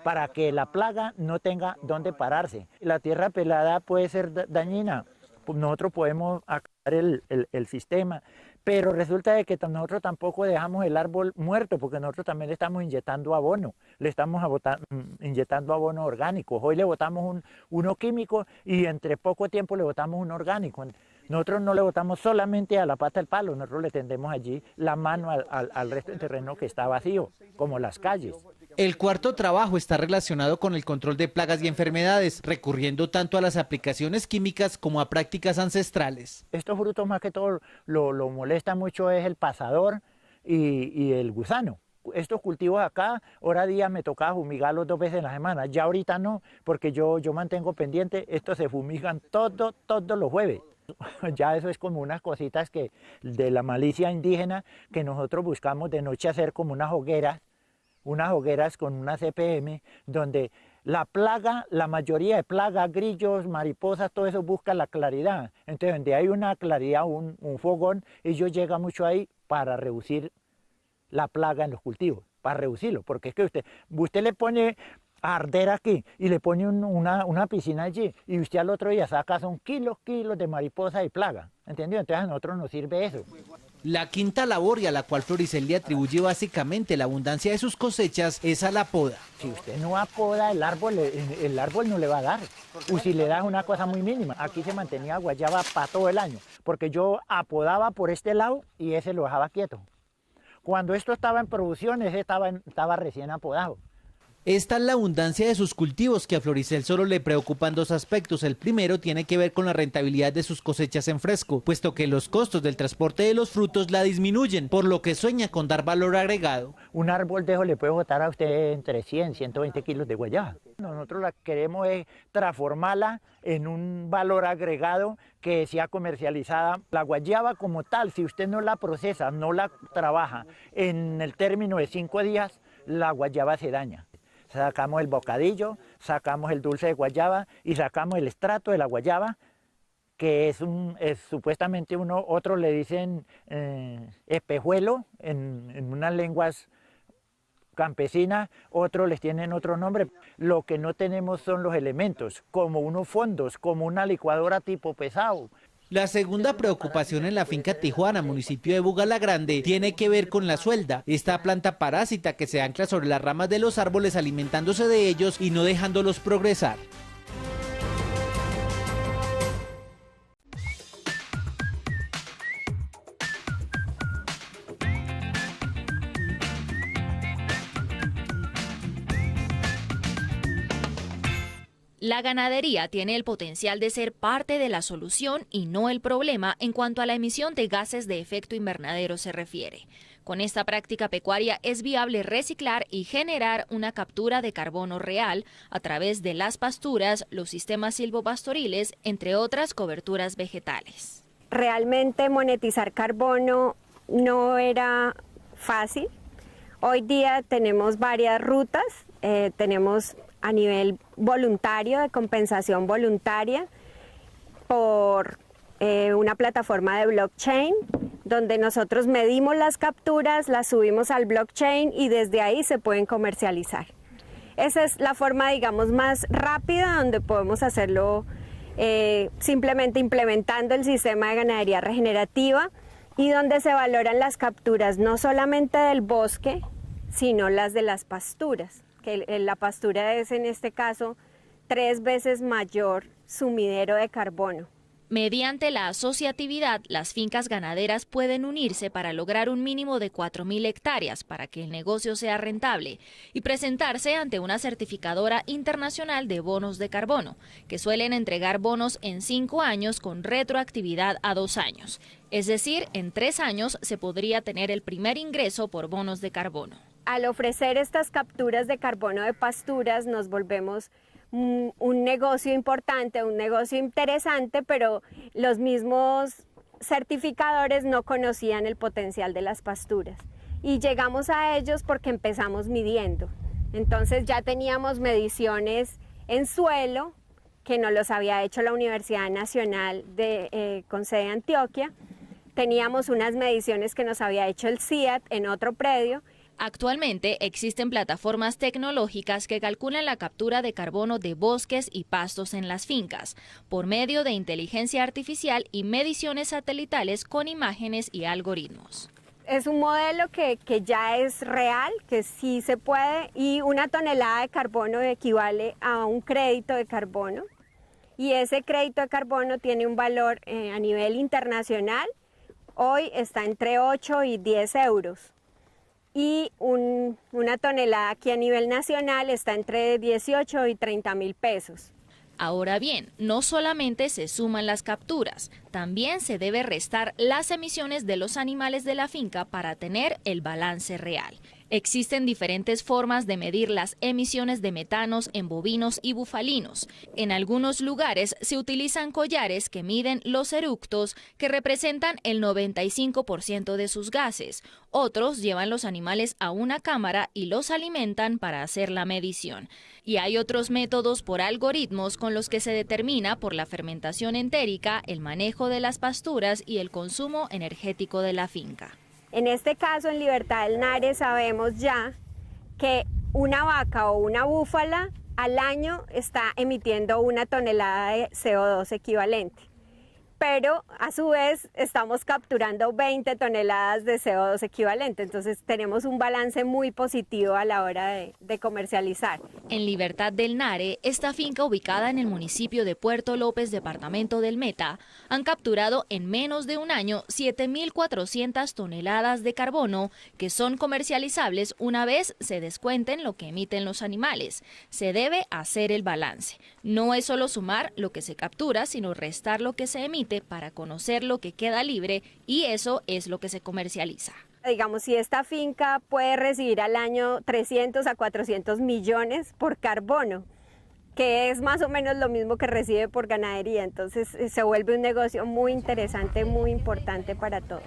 para que la plaga no tenga dónde pararse. La tierra pelada puede ser dañina, nosotros podemos acabar el sistema, pero resulta de que nosotros tampoco dejamos el árbol muerto porque nosotros también le estamos inyectando abono, le estamos inyectando abono orgánico. Hoy le botamos uno químico y entre poco tiempo le botamos un orgánico. Nosotros no le botamos solamente a la pata del palo, nosotros le tendemos allí la mano al resto del terreno que está vacío, como las calles. El cuarto trabajo está relacionado con el control de plagas y enfermedades, recurriendo tanto a las aplicaciones químicas como a prácticas ancestrales. Estos frutos más que todo lo molesta mucho es el pasador y el gusano. Estos cultivos acá, hora a día me tocaba fumigarlos 2 veces en la semana, ya ahorita no, porque yo mantengo pendiente, estos se fumigan todos los jueves. Ya eso es como unas cositas que de la malicia indígena que nosotros buscamos de noche hacer como unas hogueras con una CPM, donde la plaga, la mayoría de plagas, grillos, mariposas, todo eso busca la claridad. Entonces, donde hay una claridad, un fogón, ellos llegan mucho ahí para reducir la plaga en los cultivos, para reducirlo, porque es que usted le pone a arder aquí y le pone una piscina allí y usted al otro día saca son kilos de mariposa y plaga, ¿entendió? Entonces a nosotros nos sirve eso. La quinta labor y a la cual Floricel le atribuye básicamente la abundancia de sus cosechas es a la poda. Si usted no apoda el árbol no le va a dar. O si le das una cosa muy mínima. Aquí se mantenía guayaba para todo el año, porque yo apodaba por este lado y ese lo dejaba quieto. Cuando esto estaba en producción, ese estaba recién apodado. Esta es la abundancia de sus cultivos, que a Floricel solo le preocupan 2 aspectos. El primero tiene que ver con la rentabilidad de sus cosechas en fresco, puesto que los costos del transporte de los frutos la disminuyen, por lo que sueña con dar valor agregado. Un árbol de eso le puede botar a usted entre 100 y 120 kilos de guayaba. Nosotros la queremos es transformarla en un valor agregado que sea comercializada. La guayaba como tal, si usted no la procesa, no la trabaja, en el término de 5 días, la guayaba se daña. Sacamos el bocadillo, sacamos el dulce de guayaba y sacamos el extracto de la guayaba, que es supuestamente otros le dicen espejuelo en unas lenguas campesinas, otros les tienen otro nombre. Lo que no tenemos son los elementos, como unos fondos, como una licuadora tipo pesado. La segunda preocupación en la finca Tijuana, municipio de Bugalagrande, tiene que ver con la suelda, esta planta parásita que se ancla sobre las ramas de los árboles alimentándose de ellos y no dejándolos progresar. La ganadería tiene el potencial de ser parte de la solución y no el problema en cuanto a la emisión de gases de efecto invernadero se refiere. Con esta práctica pecuaria es viable reciclar y generar una captura de carbono real a través de las pasturas, los sistemas silvopastoriles, entre otras coberturas vegetales. Realmente monetizar carbono no era fácil. Hoy día tenemos varias rutas, tenemos a nivel voluntario, de compensación voluntaria, por una plataforma de blockchain, donde nosotros medimos las capturas, las subimos al blockchain y desde ahí se pueden comercializar. Esa es la forma, digamos, más rápida donde podemos hacerlo simplemente implementando el sistema de ganadería regenerativa y donde se valoran las capturas no solamente del bosque, sino las de las pasturas, que la pastura es en este caso 3 veces mayor sumidero de carbono. Mediante la asociatividad, las fincas ganaderas pueden unirse para lograr un mínimo de 4.000 hectáreas para que el negocio sea rentable y presentarse ante una certificadora internacional de bonos de carbono, que suelen entregar bonos en 5 años con retroactividad a 2 años. Es decir, en 3 años se podría tener el primer ingreso por bonos de carbono. Al ofrecer estas capturas de carbono de pasturas nos volvemos un negocio importante, un negocio interesante, pero los mismos certificadores no conocían el potencial de las pasturas. Y llegamos a ellos porque empezamos midiendo. Entonces ya teníamos mediciones en suelo, que nos los había hecho la Universidad Nacional con sede en Antioquia. Teníamos unas mediciones que nos había hecho el CIAT en otro predio. Actualmente existen plataformas tecnológicas que calculan la captura de carbono de bosques y pastos en las fincas, por medio de inteligencia artificial y mediciones satelitales con imágenes y algoritmos. Es un modelo que ya es real, que sí se puede, y 1 tonelada de carbono equivale a un crédito de carbono, y ese crédito de carbono tiene un valor a nivel internacional, hoy está entre 8 y 10 euros. Y 1 tonelada aquí a nivel nacional está entre 18 y 30.000 pesos. Ahora bien, no solamente se suman las capturas, también se debe restar las emisiones de los animales de la finca para tener el balance real. Existen diferentes formas de medir las emisiones de metanos en bovinos y bufalinos. En algunos lugares se utilizan collares que miden los eructos, que representan el 95% de sus gases. Otros llevan los animales a una cámara y los alimentan para hacer la medición. Y hay otros métodos por algoritmos con los que se determina por la fermentación entérica, el manejo de las pasturas y el consumo energético de la finca. En este caso, en Libertad del Nare, sabemos ya que una vaca o una búfala al año está emitiendo 1 tonelada de CO2 equivalente. Pero a su vez estamos capturando 20 toneladas de CO2 equivalente, entonces tenemos un balance muy positivo a la hora de comercializar. En Libertad del Nare, esta finca ubicada en el municipio de Puerto López, departamento del Meta, han capturado en menos de un año 7.400 toneladas de carbono que son comercializables una vez se descuenten lo que emiten los animales. Se debe hacer el balance. No es solo sumar lo que se captura, sino restar lo que se emite para conocer lo que queda libre, y eso es lo que se comercializa. Digamos, si esta finca puede recibir al año 300 a 400 millones por carbono, que es más o menos lo mismo que recibe por ganadería, entonces se vuelve un negocio muy interesante, muy importante para todos.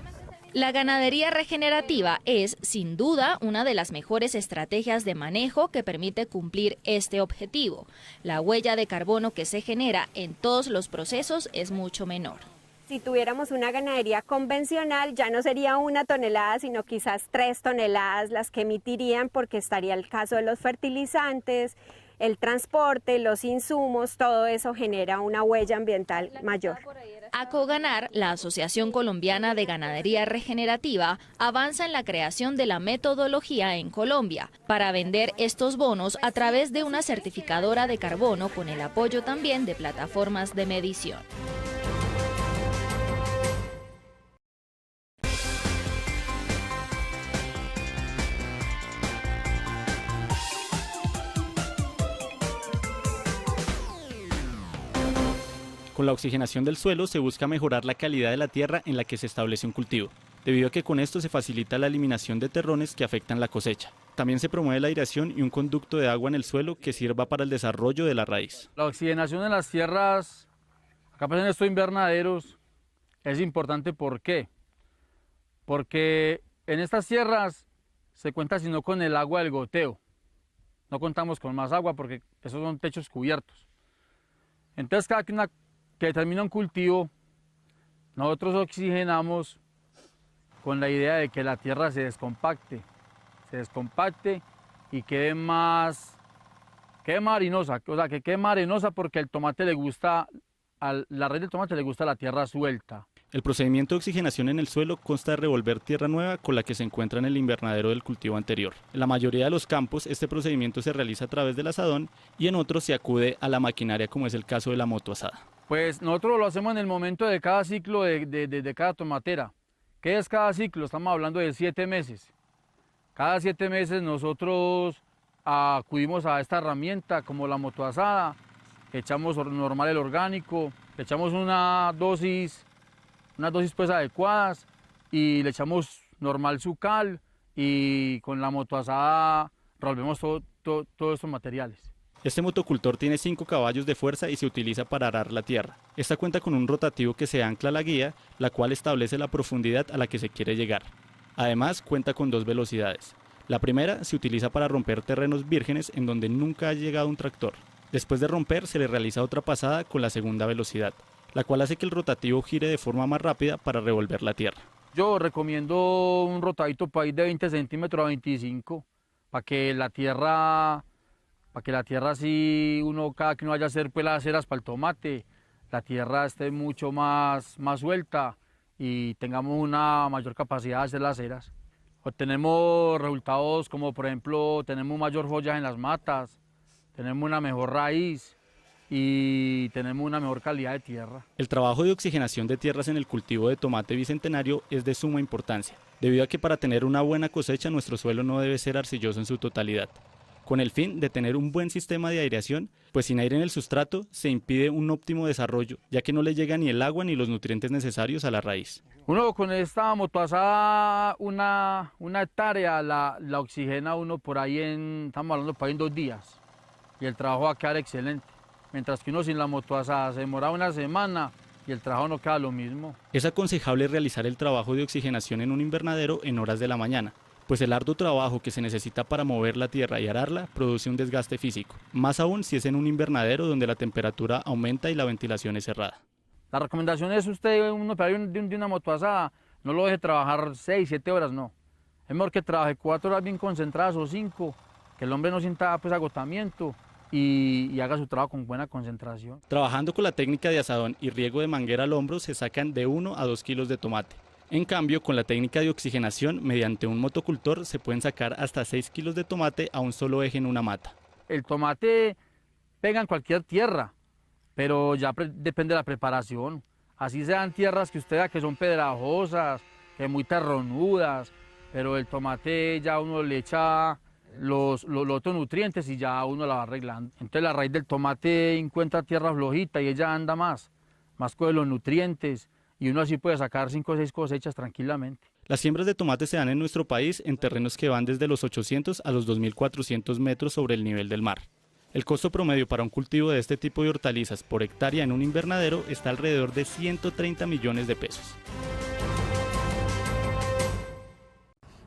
La ganadería regenerativa es, sin duda, una de las mejores estrategias de manejo que permite cumplir este objetivo. La huella de carbono que se genera en todos los procesos es mucho menor. Si tuviéramos una ganadería convencional, ya no sería 1 tonelada, sino quizás 3 toneladas las que emitirían, porque estaría el caso de los fertilizantes, el transporte, los insumos, todo eso genera una huella ambiental mayor. Acoganar, la Asociación Colombiana de Ganadería Regenerativa, avanza en la creación de la metodología en Colombia para vender estos bonos a través de una certificadora de carbono con el apoyo también de plataformas de medición. Con la oxigenación del suelo se busca mejorar la calidad de la tierra en la que se establece un cultivo, debido a que con esto se facilita la eliminación de terrones que afectan la cosecha. También se promueve la aireación y un conducto de agua en el suelo que sirva para el desarrollo de la raíz. La oxigenación en las tierras, acá en estos invernaderos, es importante. ¿Por qué? Porque en estas tierras se cuenta sino con el agua del goteo. No contamos con más agua porque esos son techos cubiertos. Entonces cada que termina un cultivo, nosotros oxigenamos con la idea de que la tierra se descompacte y quede arenosa, o sea, que quede arenosa porque el tomate le gusta, a la raíz del tomate le gusta la tierra suelta. El procedimiento de oxigenación en el suelo consta de revolver tierra nueva con la que se encuentra en el invernadero del cultivo anterior. En la mayoría de los campos este procedimiento se realiza a través del asadón y en otros se acude a la maquinaria, como es el caso de la motoasada. Pues nosotros lo hacemos en el momento de cada ciclo de cada tomatera. ¿Qué es cada ciclo? Estamos hablando de 7 meses. Cada 7 meses nosotros acudimos a esta herramienta como la motoasada, echamos normal el orgánico, le echamos unas dosis pues adecuadas y le echamos normal su cal y con la motoasada revolvemos todos estos materiales. Este motocultor tiene 5 caballos de fuerza y se utiliza para arar la tierra. Esta cuenta con un rotativo que se ancla a la guía, la cual establece la profundidad a la que se quiere llegar. Además cuenta con 2 velocidades. La primera se utiliza para romper terrenos vírgenes en donde nunca ha llegado un tractor. Después de romper se le realiza otra pasada con la segunda velocidad, la cual hace que el rotativo gire de forma más rápida para revolver la tierra. Yo recomiendo un rotadito país de 20 centímetros a 25, para que la tierra así cada que uno vaya a hacer pues las ceras para el tomate, la tierra esté mucho más suelta y tengamos una mayor capacidad de hacer las ceras. Obtenemos resultados como por ejemplo tenemos mayor follaje en las matas, tenemos una mejor raíz y tenemos una mejor calidad de tierra. El trabajo de oxigenación de tierras en el cultivo de tomate bicentenario es de suma importancia, debido a que para tener una buena cosecha nuestro suelo no debe ser arcilloso en su totalidad, con el fin de tener un buen sistema de aireación, pues sin aire en el sustrato se impide un óptimo desarrollo, ya que no le llega ni el agua ni los nutrientes necesarios a la raíz. Uno con esta motoasada, una hectárea la oxigena uno por ahí estamos hablando por ahí en 2 días, y el trabajo va a quedar excelente. Mientras que uno sin la motoasada se demora una semana y el trabajo no queda lo mismo. Es aconsejable realizar el trabajo de oxigenación en un invernadero en horas de la mañana, pues el arduo trabajo que se necesita para mover la tierra y ararla produce un desgaste físico, más aún si es en un invernadero donde la temperatura aumenta y la ventilación es cerrada. La recomendación es uno para de una motoasada, no lo deje trabajar 6, 7 horas, no. Es mejor que trabaje 4 horas bien concentradas o 5, que el hombre no sienta pues agotamiento y haga su trabajo con buena concentración. Trabajando con la técnica de asadón y riego de manguera al hombro se sacan de 1 a 2 kilos de tomate. En cambio, con la técnica de oxigenación mediante un motocultor se pueden sacar hasta 6 kilos de tomate a un solo eje en una mata. El tomate pega en cualquier tierra, pero ya depende de la preparación. Así sean tierras que usted vea que son pedrajosas, que muy terronudas, pero el tomate ya uno le echa los otros nutrientes y ya uno la va arreglando. Entonces la raíz del tomate encuentra tierra flojita y ella anda más coge los nutrientes y uno así puede sacar 5 o 6 cosechas tranquilamente. Las siembras de tomate se dan en nuestro país en terrenos que van desde los 800 a los 2.400 metros sobre el nivel del mar. El costo promedio para un cultivo de este tipo de hortalizas por hectárea en un invernadero está alrededor de 130 millones de pesos.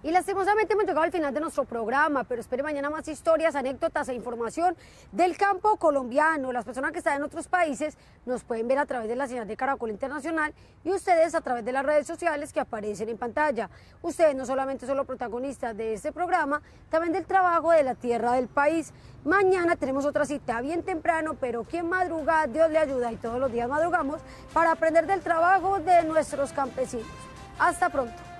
Y lastimosamente hemos llegado al final de nuestro programa, pero espere mañana más historias, anécdotas e información del campo colombiano. Las personas que están en otros países nos pueden ver a través de la señal de Caracol Internacional y ustedes a través de las redes sociales que aparecen en pantalla. Ustedes no solamente son los protagonistas de este programa, también del trabajo de la tierra del país. Mañana tenemos otra cita bien temprano, pero quien madruga, Dios le ayuda y todos los días madrugamos para aprender del trabajo de nuestros campesinos. Hasta pronto.